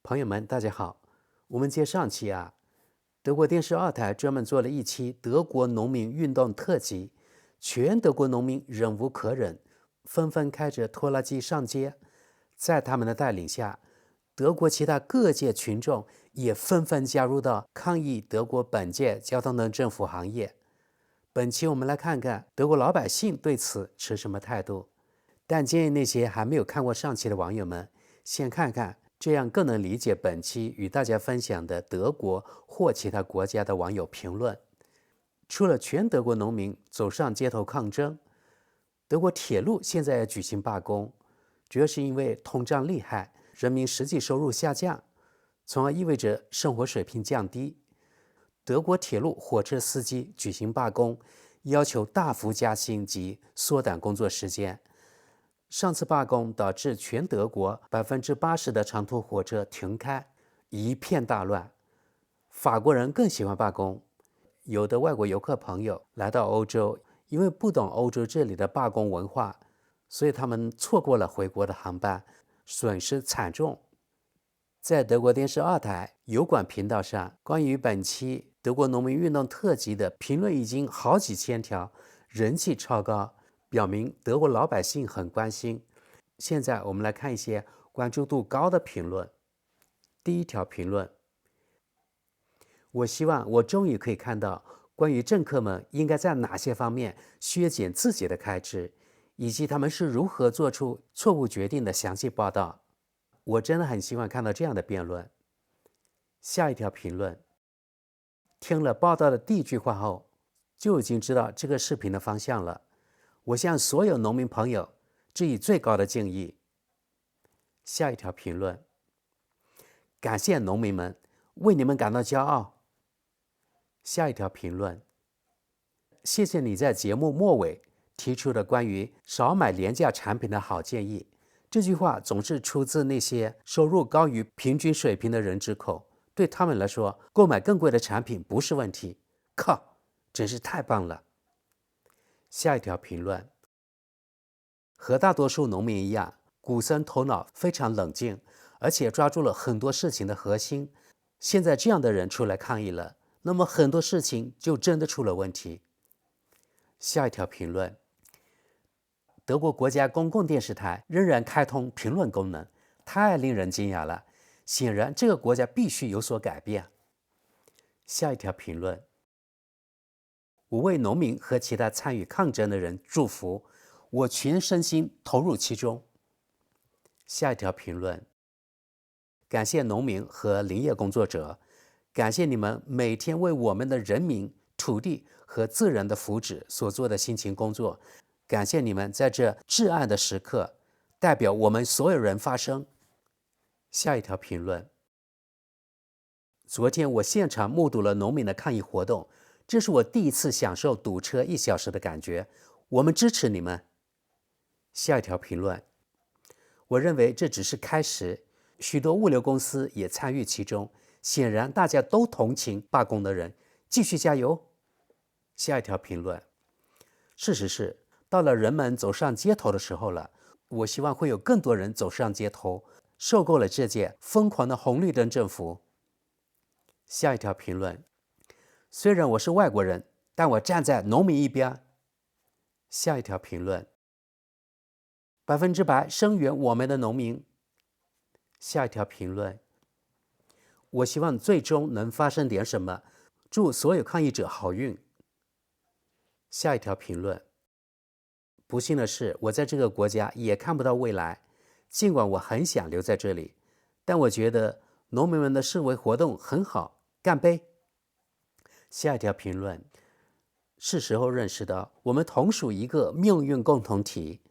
朋友们，大家好。我们接上期德国电视2台专门做了一期德国农民运动特辑，全德国农民忍无可忍，纷纷开着拖拉机上街。在他们的带领下，德国其他各界群众也纷纷加入到抗议德国本届交通灯政府行业。本期我们来看看德国老百姓对此持什么态度。但建议那些还没有看过上期的网友们，先看看，这样更能理解本期与大家分享的德国或其他国家的网友评论。除了全德国农民走上街头抗争，德国铁路现在也举行罢工，主要是因为通胀厉害，人民实际收入下降，从而意味着生活水平降低。德国铁路火车司机举行罢工，要求大幅加薪及缩短工作时间。上次罢工导致全德国80%的长途火车停开，一片大乱。法国人更喜欢罢工，有的外国游客朋友来到欧洲，因为不懂欧洲这里的罢工文化，所以他们错过了回国的航班，损失惨重。在德国电视2台油管频道上，关于本期德国农民运动特辑的评论已经好几千条，人气超高，表明德国老百姓很关心。现在我们来看一些关注度高的评论。第一条评论：我希望我终于可以看到关于政客们应该在哪些方面削减自己的开支，以及他们是如何做出错误决定的详细报道。我真的很希望看到这样的辩论。下一条评论：听了报道的第一句话后，就已经知道这个视频的方向了。我向所有农民朋友致以最高的敬意。下一条评论：感谢农民们，为你们感到骄傲。下一条评论：谢谢你在节目末尾提出的关于少买廉价产品的好建议。这句话总是出自那些收入高于平均水平的人之口，对他们来说，购买更贵的产品不是问题。靠，真是太棒了。下一条评论：和大多数农民一样，古森头脑非常冷静，而且抓住了很多事情的核心。现在这样的人出来抗议了，那么很多事情就真的出了问题。下一条评论：德国国家公共电视台仍然开通评论功能，太令人惊讶了。显然，这个国家必须有所改变。下一条评论：我为农民和其他参与抗争的人祝福，我全身心投入其中。下一条评论：感谢农民和林业工作者，感谢你们每天为我们的人民、土地和自然的福祉所做的辛勤工作，感谢你们在这至暗的时刻代表我们所有人发声。下一条评论：昨天我现场目睹了农民的抗议活动，这是我第一次享受堵车1小时的感觉，我们支持你们。下一条评论：我认为这只是开始，许多物流公司也参与其中，显然大家都同情罢工的人，继续加油。下一条评论：事实是，到了人们走上街头的时候了，我希望会有更多人走上街头，受够了这届疯狂的红绿灯政府。下一条评论：虽然我是外国人，但我站在农民一边。下一条评论：100%声援我们的农民。下一条评论：我希望最终能发生点什么，祝所有抗议者好运。下一条评论：不幸的是，我在这个国家也看不到未来，尽管我很想留在这里，但我觉得农民们的示威活动很好，干杯。下一条评论：是时候认识到我们同属一个命运共同体，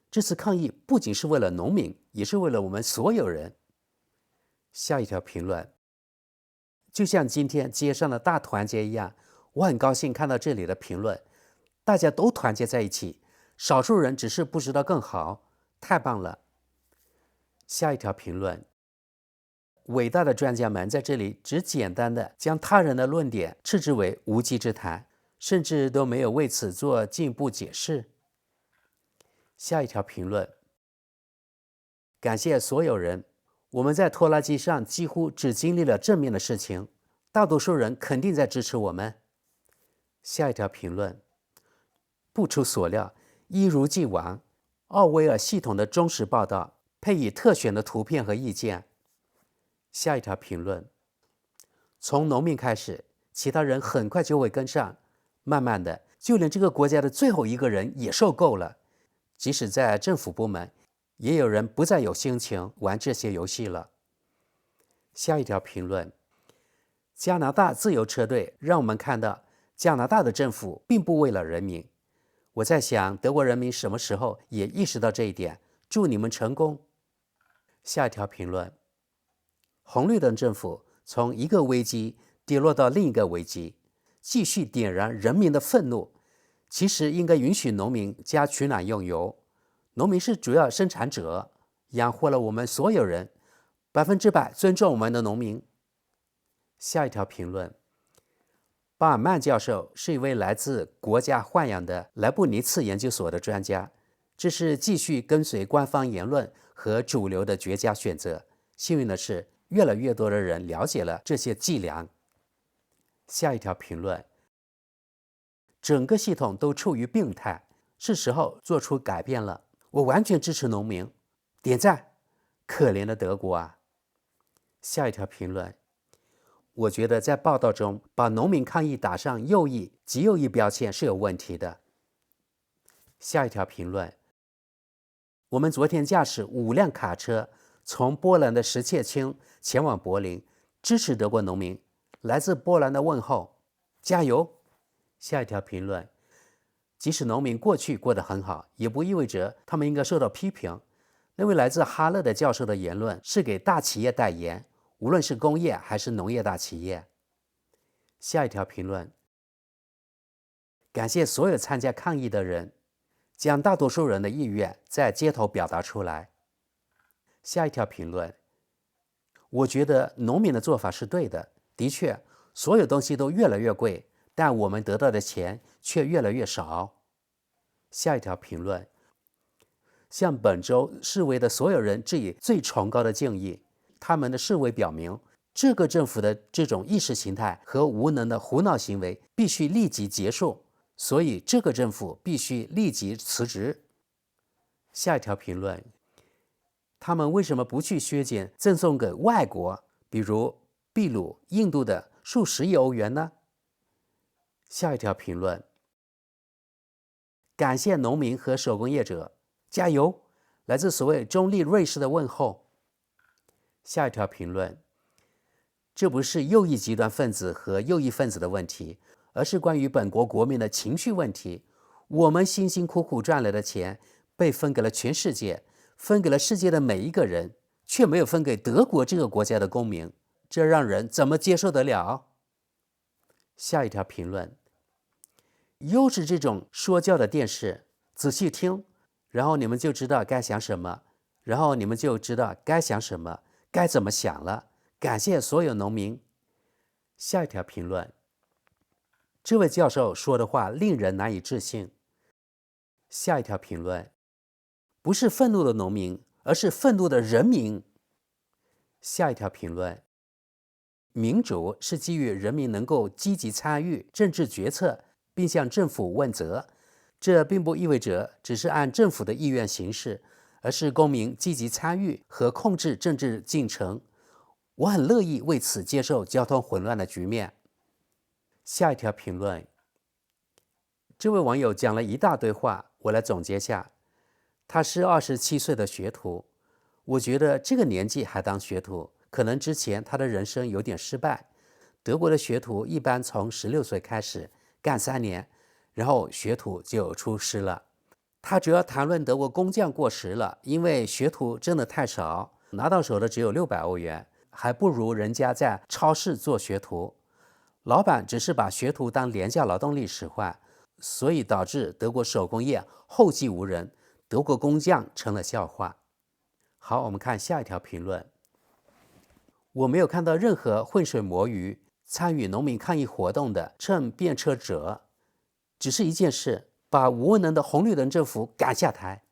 这次抗议不仅是为了农民，也是为了我们所有人。下一条评论：就像今天街上的大团结一样，我很高兴看到这里的评论，大家都团结在一起，少数人只是不知道更好，太棒了。下一条评论：伟大的专家们在这里只简单的将他人的论点斥之为无稽之谈，甚至都没有为此做进一步解释。下一条评论：感谢所有人，我们在拖拉机上几乎只经历了正面的事情，大多数人肯定在支持我们。下一条评论，不出所料，一如既往，奥威尔系统的忠实报道，配以特选的图片和意见。下一条评论，从农民开始，其他人很快就会跟上，慢慢的，就连这个国家的最后一个人也受够了。即使在政府部门，也有人不再有心情玩这些游戏了。下一条评论，加拿大自由车队让我们看到加拿大的政府并不为了人民。我在想，德国人民什么时候也意识到这一点？祝你们成功。下一条评论，红绿灯政府从一个危机跌落到另一个危机，继续点燃人民的愤怒。其实应该允许农民加取暖用油，农民是主要生产者，养活了我们所有人，100%尊重我们的农民。下一条评论，巴尔曼教授是一位来自国家豢养的莱布尼茨研究所的专家，这是继续跟随官方言论和主流的绝佳选择。幸运的是，越来越多的人了解了这些伎俩。下一条评论，整个系统都处于病态，是时候做出改变了。我完全支持农民，点赞！可怜的德国啊！下一条评论，我觉得在报道中把农民抗议打上右翼、极右翼标签是有问题的。下一条评论，我们昨天驾驶5辆卡车从波兰的什切钦前往柏林，支持德国农民。来自波兰的问候，加油！下一条评论，即使农民过去过得很好，也不意味着他们应该受到批评。那位来自哈勒的教授的言论是给大企业代言，无论是工业还是农业大企业。下一条评论，感谢所有参加抗议的人，将大多数人的意愿在街头表达出来。下一条评论，我觉得农民的做法是对的，的确，所有东西都越来越贵，但我们得到的钱却越来越少。下一条评论，向本周示威的所有人致以最崇高的敬意。他们的示威表明，这个政府的这种意识形态和无能的胡闹行为必须立即结束，所以这个政府必须立即辞职。下一条评论，他们为什么不去削减赠送给外国，比如秘鲁、印度的数十亿欧元呢？下一条评论，感谢农民和手工业者，加油！来自所谓中立瑞士的问候。下一条评论，这不是右翼极端分子和右翼分子的问题，而是关于本国国民的情绪问题。我们辛辛苦苦赚来的钱被分给了全世界，分给了世界的每一个人，却没有分给德国这个国家的公民，这让人怎么接受得了？下一条评论，又是这种说教的电视，仔细听，然后你们就知道该想什么，然后你们就知道该想什么，该怎么想了。感谢所有农民。下一条评论，这位教授说的话令人难以置信。下一条评论，不是愤怒的农民，而是愤怒的人民。下一条评论，民主是基于人民能够积极参与政治决策，并向政府问责。这并不意味着只是按政府的意愿行事，而是公民积极参与和控制政治进程。我很乐意为此接受交通混乱的局面。下一条评论，这位网友讲了一大堆话，我来总结下。他是27岁的学徒，我觉得这个年纪还当学徒，可能之前他的人生有点失败。德国的学徒一般从16岁开始干3年，然后学徒就出师了。他主要谈论德国工匠过时了，因为学徒真的太少，拿到手的只有600欧元，还不如人家在超市做学徒。老板只是把学徒当廉价劳动力使唤，所以导致德国手工业后继无人，德国工匠成了笑话。好，我们看下一条评论。我没有看到任何浑水摸鱼参与农民抗议活动的乘便车者，只是一件事，把无能的红绿灯政府赶下台。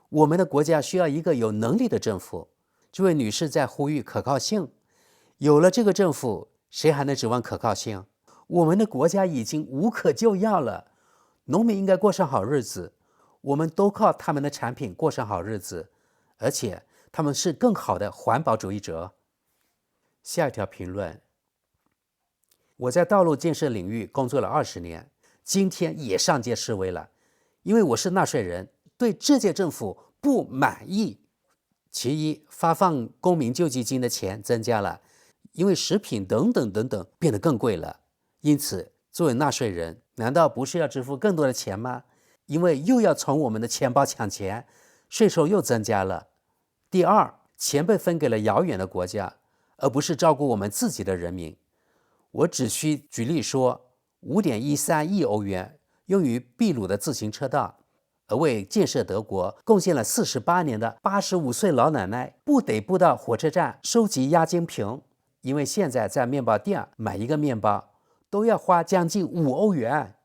我们的国家需要一个有能力的政府，这位女士在呼吁可靠性。有了这个政府，谁还能指望可靠性？我们的国家已经无可救药了，农民应该过上好日子，我们都靠他们的产品过上好日子，而且他们是更好的环保主义者。下一条评论：我在道路建设领域工作了20年，今天也上街示威了，因为我是纳税人，对这届政府不满意。其一，发放公民救济金的钱增加了，因为食品等等变得更贵了。因此，作为纳税人，难道不是要支付更多的钱吗？因为又要从我们的钱包抢钱，税收又增加了。第二，钱被分给了遥远的国家，而不是照顾我们自己的人民。我只需举例说，5.13亿欧元用于秘鲁的自行车道，而为建设德国贡献了48年的85岁老奶奶，不得不到火车站收集押金瓶，因为现在在面包店买一个面包都要花将近5欧元。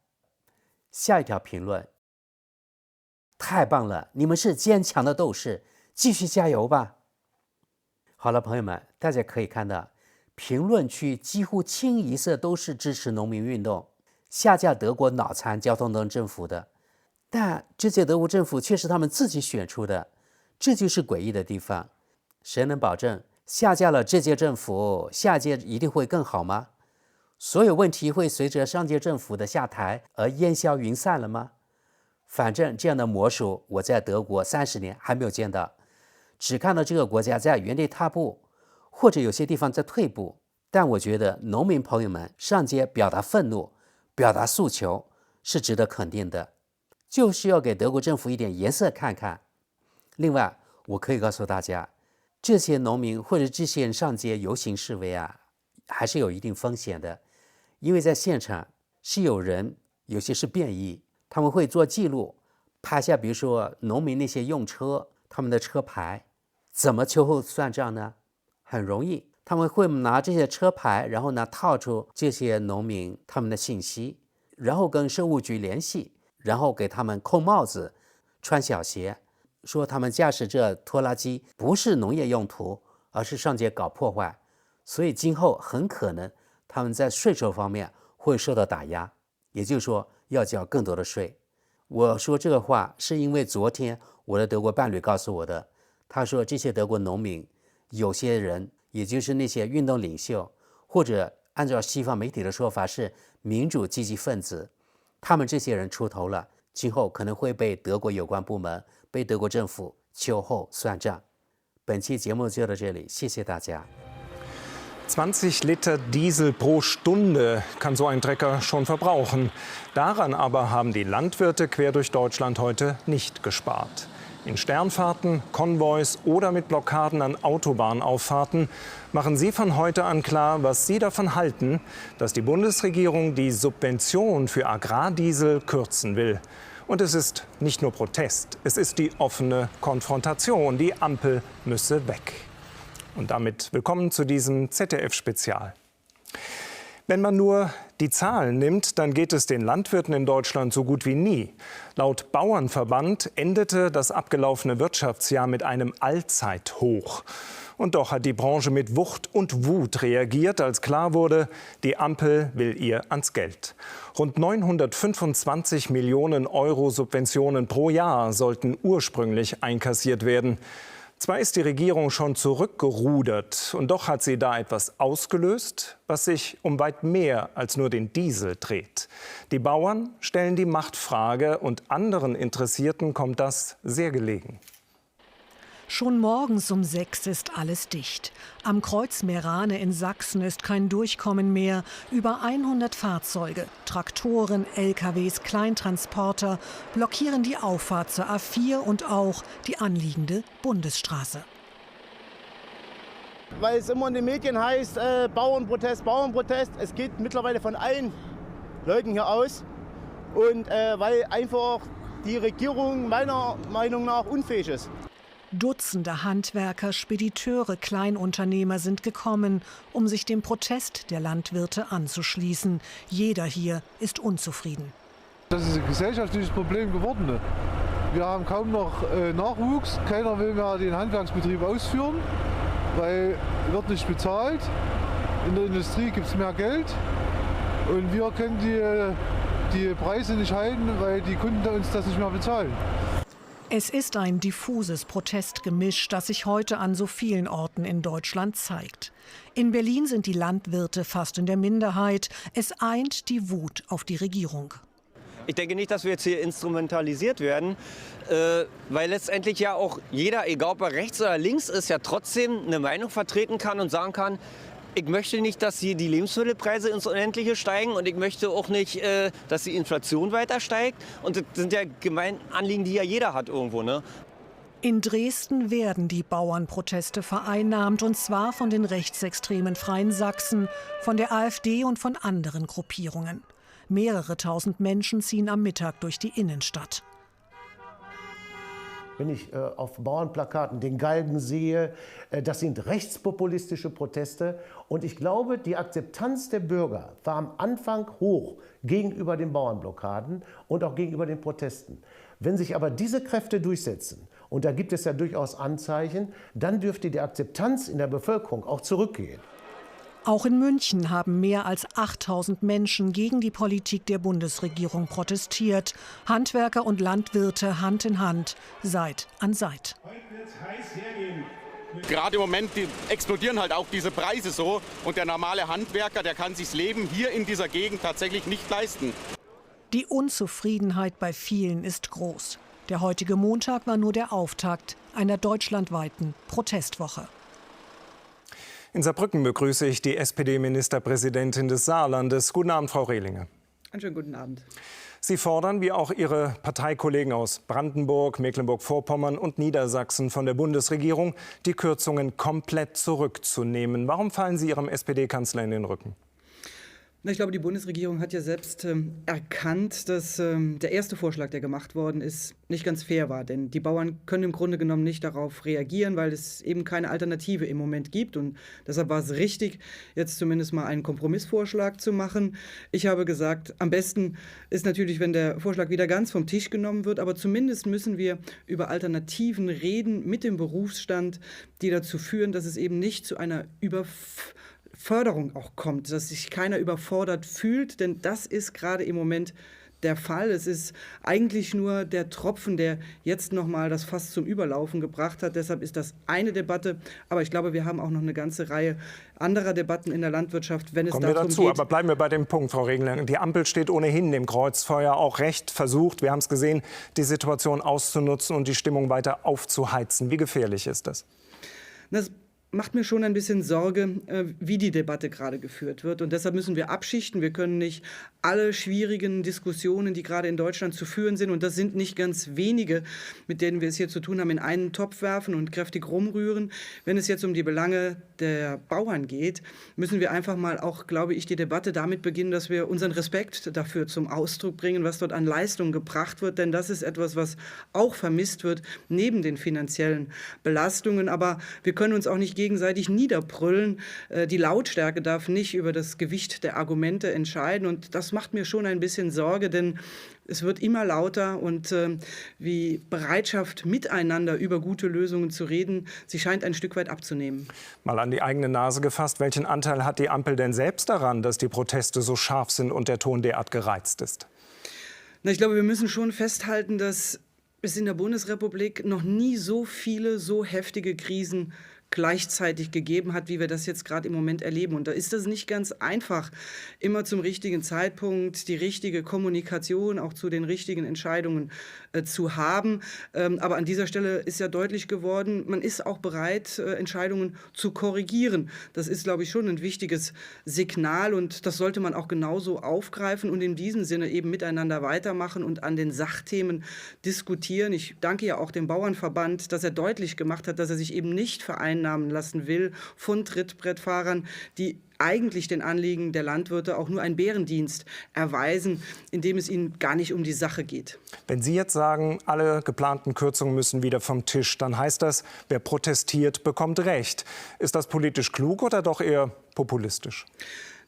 下一条评论：太棒了，你们是坚强的斗士，继续加油吧。好了，朋友们，大家可以看到，评论区几乎清一色都是支持农民运动，下架德国脑残交通灯政府的。但这届德国政府却是他们自己选出的，这就是诡异的地方。谁能保证下架了这届政府，下届一定会更好吗？所有问题会随着上届政府的下台而烟消云散了吗？反正这样的魔术我在德国30年还没有见到，只看到这个国家在原地踏步，或者有些地方在退步。但我觉得农民朋友们上街表达愤怒、表达诉求是值得肯定的，就是要给德国政府一点颜色看看。另外，我可以告诉大家，这些农民或者这些人上街游行示威啊，还是有一定风险的，因为在现场是有人，有些是便衣，他们会做记录，拍下比如说农民那些用车，他们的车牌，怎么秋后算账呢？很容易，他们会拿这些车牌，然后呢套出这些农民他们的信息，然后跟税务局联系，然后给他们扣帽子、穿小鞋，说他们驾驶这拖拉机不是农业用途，而是上街搞破坏，所以今后很可能他们在税收方面会受到打压，也就是说要交更多的税。我说这个话是因为昨天我的德国伴侣告诉我的，他说这些德国农民有些人，也就是那些运动领袖，或者按照西方媒体的说法是民主积极分子，他们这些人出头了，今后可能会被德国有关部门、被德国政府秋后算账。本期节目就到这里，谢谢大家。20 Liter Diesel pro Stunde kann so ein Trecker schon verbrauchen. Daran aber haben die Landwirte quer durch Deutschland heute nicht gespart. In Sternfahrten, Konvois oder mit Blockaden an Autobahnauffahrten machen sie von heute an klar, was sie davon halten, dass die Bundesregierung die Subvention für Agrardiesel kürzen will. Und es ist nicht nur Protest, es ist die offene Konfrontation. Die Ampel müsse weg. Und damit willkommen zu diesem ZDF-Spezial. Wenn man nur die Zahlen nimmt, dann geht es den Landwirten in Deutschland so gut wie nie. Laut Bauernverband endete das abgelaufene Wirtschaftsjahr mit einem Allzeithoch. Und doch hat die Branche mit Wucht und Wut reagiert, als klar wurde, die Ampel will ihr ans Geld. Rund 925 Millionen Euro Subventionen pro Jahr sollten ursprünglich einkassiert werden. Zwar ist die Regierung schon zurückgerudert, und doch hat sie da etwas ausgelöst, was sich um weit mehr als nur den Diesel dreht. Die Bauern stellen die Machtfrage und anderen Interessierten kommt das sehr gelegen. Schon morgens um 6 ist alles dicht. Am Kreuz Meerane in Sachsen ist kein Durchkommen mehr. Über 100 Fahrzeuge, Traktoren, LKWs, Kleintransporter blockieren die Auffahrt zur A4 und auch die anliegende Bundesstraße. Weil es immer in den Medien heißt, Bauernprotest, Bauernprotest. Es geht mittlerweile von allen Leuten hier aus. Und weil einfach die Regierung meiner Meinung nach unfähig ist. Dutzende Handwerker, Spediteure, Kleinunternehmer sind gekommen, um sich dem Protest der Landwirte anzuschließen. Jeder hier ist unzufrieden. Das ist ein gesellschaftliches Problem geworden. Wir haben kaum noch Nachwuchs. Keiner will mehr den Handwerksbetrieb ausführen. weil wird nicht bezahlt. In der Industrie gibt es mehr Geld und wir können die Preise nicht halten, weil die Kunden uns das nicht mehr bezahlen. Es ist ein diffuses Protestgemisch, das sich heute an so vielen Orten in Deutschland zeigt. In Berlin sind die Landwirte fast in der Minderheit. Es eint die Wut auf die Regierung. Ich denke nicht, dass wir jetzt hier instrumentalisiert werden, weil letztendlich ja auch jeder, egal ob er rechts oder links ist, ja trotzdem eine Meinung vertreten kann und sagen kann, ich möchte nicht, dass hier die Lebensmittelpreise ins Unendliche steigen und ich möchte auch nicht, dass die Inflation weiter steigt. Und das sind ja Anliegen, die ja jeder hat irgendwo, ne? In Dresden werden die Bauernproteste vereinnahmt, und zwar von den rechtsextremen Freien Sachsen, von der AfD und von anderen Gruppierungen. Mehrere tausend Menschen ziehen am Mittag durch die Innenstadt. Wenn ich auf Bauernplakaten den Galgen sehe, das sind rechtspopulistische Proteste. Und ich glaube, die Akzeptanz der Bürger war am Anfang hoch gegenüber den Bauernblockaden und auch gegenüber den Protesten. Wenn sich aber diese Kräfte durchsetzen, und da gibt es ja durchaus Anzeichen, dann dürfte die Akzeptanz in der Bevölkerung auch zurückgehen. Auch in München haben mehr als 8000 Menschen gegen die Politik der Bundesregierung protestiert. Handwerker und Landwirte Hand in Hand, Seit an Seit. Gerade im Moment explodieren halt auch diese Preise so. Und der normale Handwerker, der kann sich das Leben hier in dieser Gegend tatsächlich nicht leisten. Die Unzufriedenheit bei vielen ist groß. Der heutige Montag war nur der Auftakt einer deutschlandweiten Protestwoche. In Saarbrücken begrüße ich die SPD-Ministerpräsidentin des Saarlandes. Guten Abend, Frau Rehlinger. Einen schönen guten Abend. Sie fordern, wie auch Ihre Parteikollegen aus Brandenburg, Mecklenburg-Vorpommern und Niedersachsen von der Bundesregierung, die Kürzungen komplett zurückzunehmen. Warum fallen Sie Ihrem SPD-Kanzler in den Rücken? Ich glaube, die Bundesregierung hat ja selbst erkannt, dass der erste Vorschlag, der gemacht worden ist, nicht ganz fair war. Denn die Bauern können im Grunde genommen nicht darauf reagieren, weil es eben keine Alternative im Moment gibt. Und deshalb war es richtig, jetzt zumindest mal einen Kompromissvorschlag zu machen. Ich habe gesagt, am besten ist natürlich, wenn der Vorschlag wieder ganz vom Tisch genommen wird. Aber zumindest müssen wir über Alternativen reden mit dem Berufsstand, die dazu führen, dass es eben nicht zu einer Förderung auch kommt, dass sich keiner überfordert fühlt, denn das ist gerade im Moment der Fall. Es ist eigentlich nur der Tropfen, der jetzt noch mal das Fass zum Überlaufen gebracht hat. Deshalb ist das eine Debatte, aber ich glaube, wir haben auch noch eine ganze Reihe anderer Debatten in der Landwirtschaft, wenn es darum geht. Kommen wir dazu, aber bleiben wir bei dem Punkt, Frau Rehlinger. Die Ampel steht ohnehin dem Kreuzfeuer auch recht versucht, wir haben es gesehen, die Situation auszunutzen und die Stimmung weiter aufzuheizen. Wie gefährlich ist das? Das macht mir schon ein bisschen Sorge, wie die Debatte gerade geführt wird. Und deshalb müssen wir abschichten. Wir können nicht alle schwierigen Diskussionen, die gerade in Deutschland zu führen sind, und das sind nicht ganz wenige, mit denen wir es hier zu tun haben, in einen Topf werfen und kräftig rumrühren. Wenn es jetzt um die Belange der Bauern geht, müssen wir einfach mal auch, glaube ich, die Debatte damit beginnen, dass wir unseren Respekt dafür zum Ausdruck bringen, was dort an Leistung gebracht wird. Denn das ist etwas, was auch vermisst wird, neben den finanziellen Belastungen. Aber wir können uns auch nicht gegenseitig niederbrüllen. Die Lautstärke darf nicht über das Gewicht der Argumente entscheiden. Und das macht mir schon ein bisschen Sorge, denn es wird immer lauter und wie Bereitschaft, miteinander über gute Lösungen zu reden, sie scheint ein Stück weit abzunehmen. Mal an die eigene Nase gefasst, welchen Anteil hat die Ampel denn selbst daran, dass die Proteste so scharf sind und der Ton derart gereizt ist? Ich glaube, wir müssen schon festhalten, dass es in der Bundesrepublik noch nie so viele, so heftige Krisen gleichzeitig gegeben hat, wie wir das jetzt gerade im Moment erleben. Und da ist das nicht ganz einfach, immer zum richtigen Zeitpunkt die richtige Kommunikation auch zu den richtigen Entscheidungen zu haben. Aber an dieser Stelle ist ja deutlich geworden, man ist auch bereit, Entscheidungen zu korrigieren. Das ist, glaube ich, schon ein wichtiges Signal und das sollte man auch genauso aufgreifen und in diesem Sinne eben miteinander weitermachen und an den Sachthemen diskutieren. Ich danke ja auch dem Bauernverband, dass er deutlich gemacht hat, dass er sich eben nicht vereinnahmen lassen will von Trittbrettfahrern, die eigentlich den Anliegen der Landwirte auch nur einen Bärendienst erweisen, indem es ihnen gar nicht um die Sache geht. Wenn Sie jetzt sagen, alle geplanten Kürzungen müssen wieder vom Tisch, dann heißt das, wer protestiert, bekommt Recht. Ist das politisch klug oder doch eher populistisch?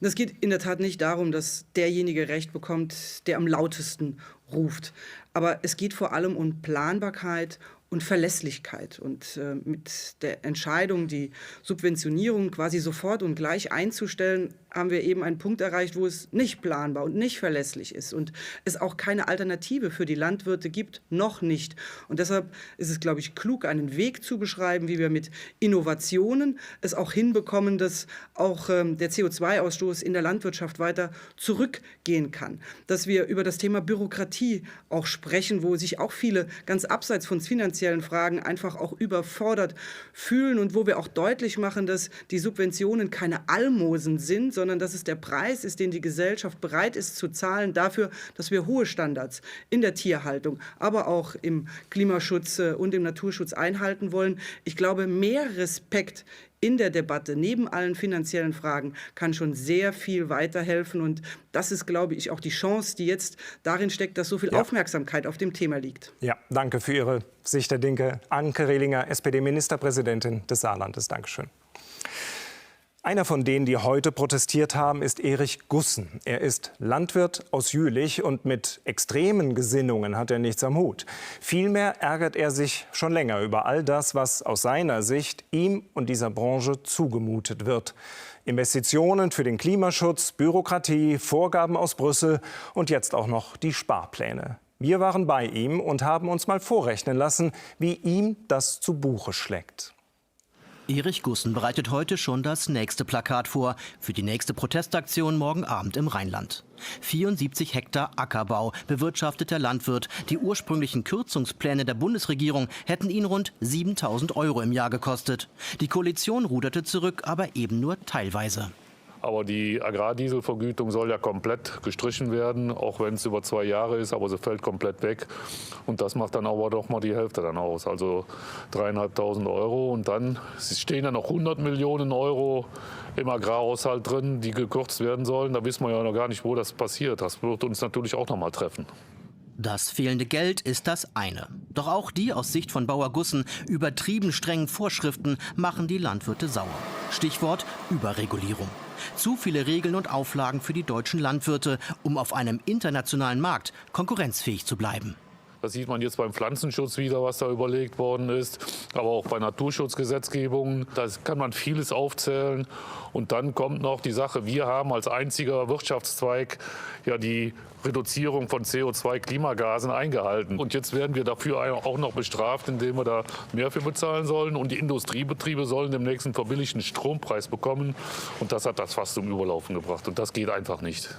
Es geht in der Tat nicht darum, dass derjenige Recht bekommt, der am lautesten ruft. Aber es geht vor allem um Planbarkeit und Verlässlichkeit. Und mit der Entscheidung, die Subventionierung quasi sofort und gleich einzustellen, haben wir eben einen Punkt erreicht, wo es nicht planbar und nicht verlässlich ist und es auch keine Alternative für die Landwirte gibt, noch nicht. Und deshalb ist es, glaube ich, klug, einen Weg zu beschreiben, wie wir mit Innovationen es auch hinbekommen, dass auch der CO2-Ausstoß in der Landwirtschaft weiter zurückgehen kann. Dass wir über das Thema Bürokratie auch sprechen, wo sich auch viele ganz abseits von finanziellen Fragen einfach auch überfordert fühlen und wo wir auch deutlich machen, dass die Subventionen keine Almosen sind, sondern dass es der Preis ist, den die Gesellschaft bereit ist zu zahlen dafür, dass wir hohe Standards in der Tierhaltung, aber auch im Klimaschutz und im Naturschutz einhalten wollen. Ich glaube, mehr Respekt in der Debatte, neben allen finanziellen Fragen, kann schon sehr viel weiterhelfen. Und das ist, glaube ich, auch die Chance, die jetzt darin steckt, dass so viel Aufmerksamkeit auf dem Thema liegt. Ja, danke für Ihre Sicht der Dinge. Anke Rehlinger, SPD-Ministerpräsidentin des Saarlandes. Dankeschön. Einer von denen, die heute protestiert haben, ist Erich Gussen. Er ist Landwirt aus Jülich und mit extremen Gesinnungen hat er nichts am Hut. Vielmehr ärgert er sich schon länger über all das, was aus seiner Sicht ihm und dieser Branche zugemutet wird. Investitionen für den Klimaschutz, Bürokratie, Vorgaben aus Brüssel und jetzt auch noch die Sparpläne. Wir waren bei ihm und haben uns mal vorrechnen lassen, wie ihm das zu Buche schlägt. Erich Gussen bereitet heute schon das nächste Plakat vor für die nächste Protestaktion morgen Abend im Rheinland. 74 Hektar Ackerbau bewirtschaftet der Landwirt. Die ursprünglichen Kürzungspläne der Bundesregierung hätten ihn rund 7.000 € im Jahr gekostet. Die Koalition ruderte zurück, aber eben nur teilweise. Aber die Agrardieselvergütung soll ja komplett gestrichen werden, auch wenn es über 2 Jahre ist, aber sie fällt komplett weg. Und das macht dann aber doch mal die Hälfte dann aus, also 3.500 €. Und dann stehen ja noch 100 Millionen € im Agrarhaushalt drin, die gekürzt werden sollen. Da wissen wir ja noch gar nicht, wo das passiert. Das wird uns natürlich auch noch mal treffen. Das fehlende Geld ist das eine. Doch auch die aus Sicht von Bauer Gussen übertrieben strengen Vorschriften machen die Landwirte sauer. Stichwort Überregulierung. Zu viele Regeln und Auflagen für die deutschen Landwirte, um auf einem internationalen Markt konkurrenzfähig zu bleiben. Das sieht man jetzt beim Pflanzenschutz wieder, was da überlegt worden ist, aber auch bei Naturschutzgesetzgebungen. Da kann man vieles aufzählen. Und dann kommt noch die Sache, wir haben als einziger Wirtschaftszweig ja die Reduzierung von CO2-Klimagasen eingehalten. Und jetzt werden wir dafür auch noch bestraft, indem wir da mehr für bezahlen sollen. Und die Industriebetriebe sollen demnächst einen verbilligten Strompreis bekommen. Und das hat das fast zum Überlaufen gebracht. Und das geht einfach nicht.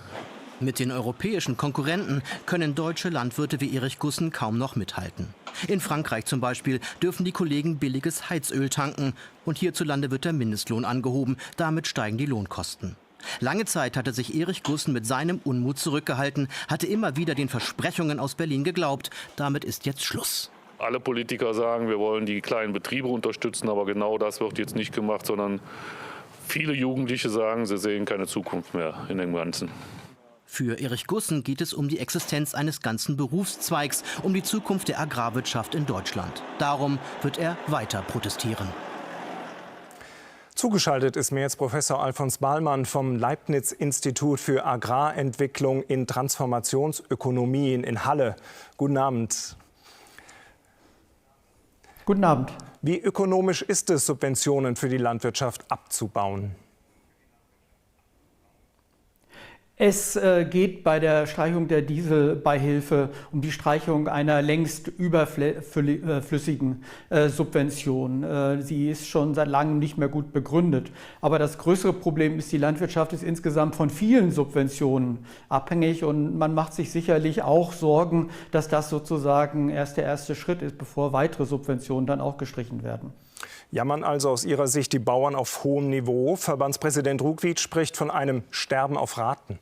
Mit den europäischen Konkurrenten können deutsche Landwirte wie Erich Gussen kaum noch mithalten. In Frankreich zum Beispiel dürfen die Kollegen billiges Heizöl tanken. Und hierzulande wird der Mindestlohn angehoben. Damit steigen die Lohnkosten. Lange Zeit hatte sich Erich Gussen mit seinem Unmut zurückgehalten, hatte immer wieder den Versprechungen aus Berlin geglaubt. Damit ist jetzt Schluss. Alle Politiker sagen, wir wollen die kleinen Betriebe unterstützen, aber genau das wird jetzt nicht gemacht, sondern viele Jugendliche sagen, sie sehen keine Zukunft mehr in dem Ganzen. Für Erich Gussen geht es um die Existenz eines ganzen Berufszweigs, um die Zukunft der Agrarwirtschaft in Deutschland. Darum wird er weiter protestieren. Zugeschaltet ist mir jetzt Professor Alfons Bahlmann vom Leibniz-Institut für Agrarentwicklung in Transformationsökonomien in Halle. Guten Abend. Guten Abend. Wie ökonomisch ist es, Subventionen für die Landwirtschaft abzubauen? Es geht bei der Streichung der Dieselbeihilfe um die Streichung einer längst überflüssigen Subvention. Sie ist schon seit langem nicht mehr gut begründet. Aber das größere Problem ist, die Landwirtschaft ist insgesamt von vielen Subventionen abhängig. Und man macht sich sicherlich auch Sorgen, dass das sozusagen erst der erste Schritt ist, bevor weitere Subventionen dann auch gestrichen werden. Jammern also aus Ihrer Sicht die Bauern auf hohem Niveau? Verbandspräsident Rugwitz spricht von einem Sterben auf Raten.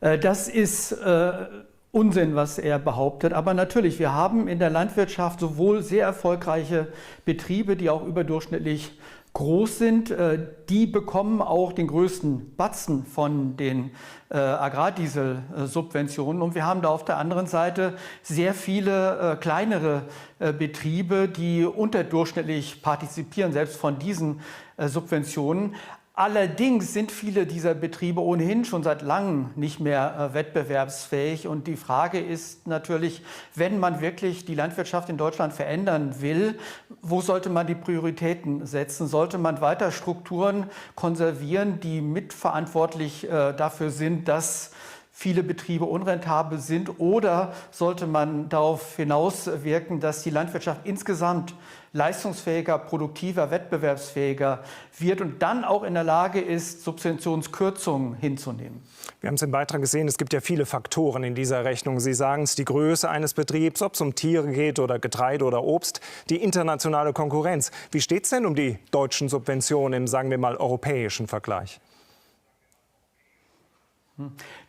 Das ist Unsinn, was er behauptet. Aber natürlich, wir haben in der Landwirtschaft sowohl sehr erfolgreiche Betriebe, die auch überdurchschnittlich groß sind. Die bekommen auch den größten Batzen von den Agrardieselsubventionen. Und wir haben da auf der anderen Seite sehr viele kleinere Betriebe, die unterdurchschnittlich partizipieren, selbst von diesen Subventionen. Allerdings sind viele dieser Betriebe ohnehin schon seit langem nicht mehr wettbewerbsfähig. Und die Frage ist natürlich, wenn man wirklich die Landwirtschaft in Deutschland verändern will, wo sollte man die Prioritäten setzen? Sollte man weiter Strukturen konservieren, die mitverantwortlich dafür sind, dass viele Betriebe unrentabel sind? Oder sollte man darauf hinauswirken, dass die Landwirtschaft insgesamt leistungsfähiger, produktiver, wettbewerbsfähiger wird und dann auch in der Lage ist, Subventionskürzungen hinzunehmen? Wir haben es im Beitrag gesehen, es gibt ja viele Faktoren in dieser Rechnung. Sie sagen es, die Größe eines Betriebs, ob es um Tiere geht oder Getreide oder Obst, die internationale Konkurrenz. Wie steht es denn um die deutschen Subventionen im, sagen wir mal, europäischen Vergleich?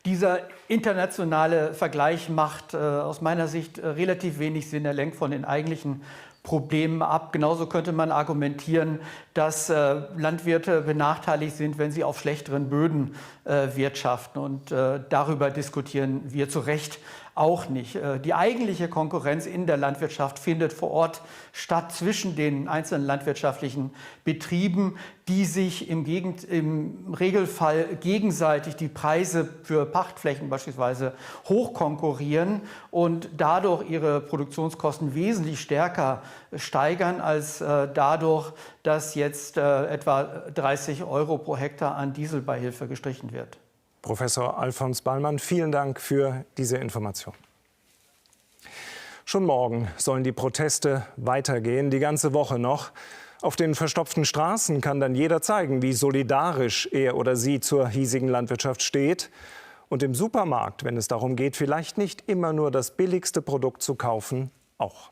Dieser internationale Vergleich macht aus meiner Sicht relativ wenig Sinn. Er lenkt von den eigentlichen Problemen ab. Genauso könnte man argumentieren, dass Landwirte benachteiligt sind, wenn sie auf schlechteren Böden wirtschaften. Und darüber diskutieren wir zu Recht auch nicht. Die eigentliche Konkurrenz in der Landwirtschaft findet vor Ort statt zwischen den einzelnen landwirtschaftlichen Betrieben, die sich im Regelfall gegenseitig die Preise für Pachtflächen beispielsweise hochkonkurrieren und dadurch ihre Produktionskosten wesentlich stärker steigern als dadurch, dass jetzt etwa 30 € pro Hektar an Dieselbeihilfe gestrichen wird. Professor Alfons Ballmann, vielen Dank für diese Information. Schon morgen sollen die Proteste weitergehen, die ganze Woche noch. Auf den verstopften Straßen kann dann jeder zeigen, wie solidarisch er oder sie zur hiesigen Landwirtschaft steht. Und im Supermarkt, wenn es darum geht, vielleicht nicht immer nur das billigste Produkt zu kaufen, auch.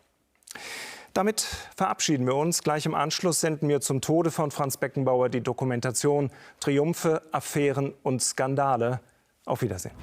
Damit verabschieden wir uns. Gleich im Anschluss senden wir zum Tode von Franz Beckenbauer die Dokumentation Triumphe, Affären und Skandale. Auf Wiedersehen.